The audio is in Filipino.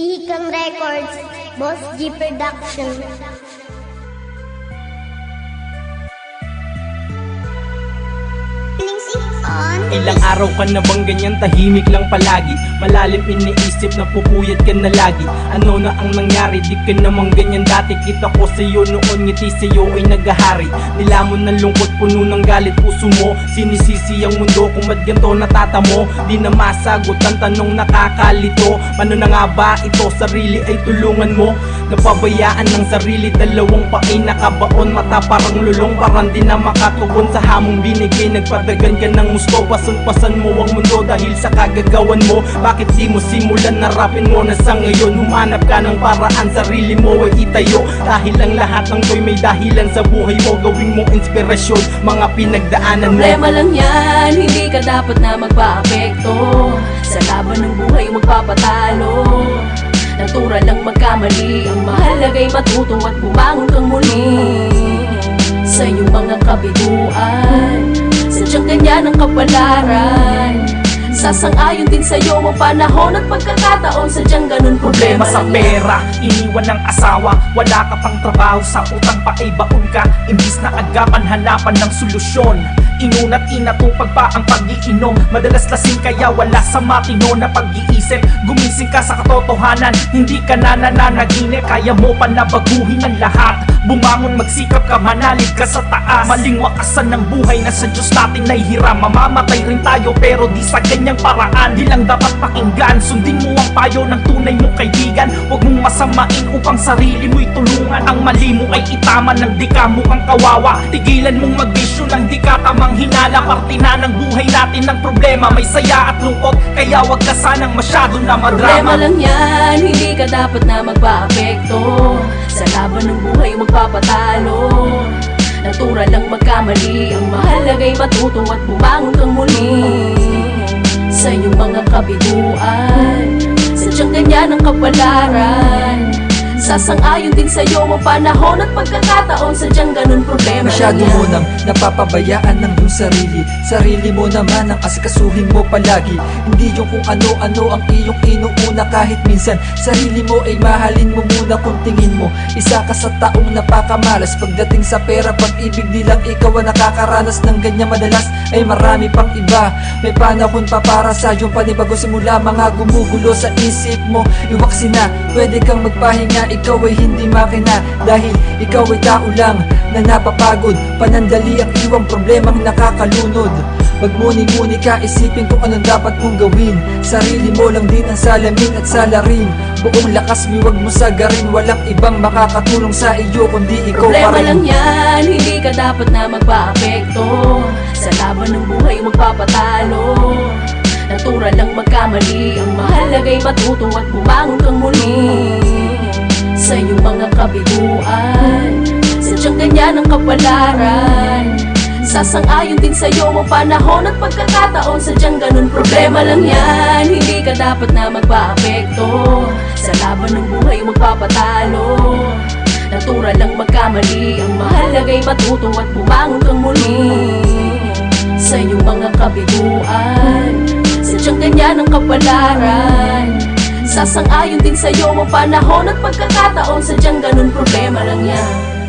Hikam Records, Boss G Production. Ilang araw ka na bang ganyan, tahimik lang palagi? Malalim iniisip na pupuyat ka na lagi. Ano na ang nangyari? Di ka naman ganyan dati. Kita ko sa'yo noon, ngiti sa'yo ay nagahari. Nilamon ng lungkot, puno ng galit puso mo. Sinisisi ang mundo kung ba't ganito natatamo. Di na masagot ang tanong nakakalito. Paano na nga ba ito? Sarili ay tulungan mo. Napabayaan ng sarili, dalawang paay nakabaon. Mata parang lulong, parang di na makatugon sa hamong binigay. Nagpadagan ka ng gusto, pasan-pasan mo ang mundo dahil sa kagagawan mo. Bakit di mo simulan, narapin mo na sa ngayon? Humanap ka ng paraan, sarili mo ay itayo. Dahil ang lahat ng to'y may dahilan sa buhay mo. Gawing mong inspirasyon, mga pinagdaanan mo. Problema lang yan, hindi ka dapat na magpa-apekto. Sa laban ng buhay magpapatalo. Natural lang magkamali, ang mahalaga'y matuto at bumangon kang muli. Sa iyong mga kabiguan, sadyang ganyan ang kapalaran. Sasang-ayon din sa'yo ang panahon at pagkakataon. Sadyang ganun Problema sa pera, iniwan ng asawa. Wala ka pang trabaho, sa utang pa ay baon ka. Imbis na agapan, hanapan ng solusyon. Inunat inatupag pa ang pag-iinom. Madalas lasing kaya wala sa matino na pag-iisip. Gumising ka sa katotohanan, hindi ka na nananaginip. Kaya mo pa na baguhin ang lahat. Bumangon, magsikap ka, manalig ka sa taas. Maling wakasan ng buhay na sa Diyos natin nahihiram. Mamamatay rin tayo pero di sa ganyang paraan. Di lang dapat pakinggan, sundin mo ang payo ng tunay mong kaibigan. Huwag mong masamain upang sarili mo'y tulungan. Ang mali mo ay itama ng di ka mukhang kawawa. Tigilan mong magbisyo ng di ka tamang hinala. Parte na ng buhay natin ng problema, may saya at lungkot. Kaya wag ka sanang masyado na madrama. Problema lang yan, hindi ka dapat na magpa-apekto. Sa laban ng buhay magpapatalo. Natural lang magkamali, ang mahalaga'y matuto at bumangon kang muli. Sa iyong mga kabiguan, sadyang ganyan ang kapalaran. Sasang-ayon din sa'yo ang panahon at pagkakataon. Sadyang ganun problema. Masyado mo nang napapabayaan ng iyong sarili. Sarili mo naman ang asikasuhin mo palagi. Hindi yung kung ano-ano ang iyong inuuna. Kahit minsan sarili mo ay mahalin mo muna kung tingin mo isa ka sa taong napakamalas. Pagdating sa pera, pag-ibig, di lang ikaw ang nakakaranas ng ganyan. Madalas ay marami pang iba. May panahon pa para sa iyong panibago. Simula mga gumugulo sa isip mo, iwaksi na, pwede kang magpahinga. Ikaw ay hindi makina, dahil ikaw ay tao lang na napapagod. Panandali ang iwang problemang nakakalunod. Magmuni-muni ka, isipin kung anong dapat mong gawin. Sarili mo lang din ang salamin at salarin. Buong lakas miwag mo sagarin. Walang ibang makakatulong sa iyo kundi ikaw pa rin. Problema lang yan, hindi ka dapat na magpa-apekto. Sa laban ng buhay magpapatalo. Natural lang magkamali, ang mahalaga'y matuto at bumangon kang muli. Sa iyong mga kabiguan, sadyang ganyan ang kapalaran. Sasang-ayon din sa'yo ang panahon at pagkakataon. Sadyang ganun problema lang yan, hindi ka dapat na magpa-apekto. Sa laban ng buhay magpapatalo. Natural lang magkamali, ang mahalaga'y matuto at bumangon kang muli. Sa iyong mga kabiguan, sadyang ganyan ang kapalaran. Sasang-ayon din sa'yo ang panahon at pagkakataon. Sadyang ganun problema lang yan.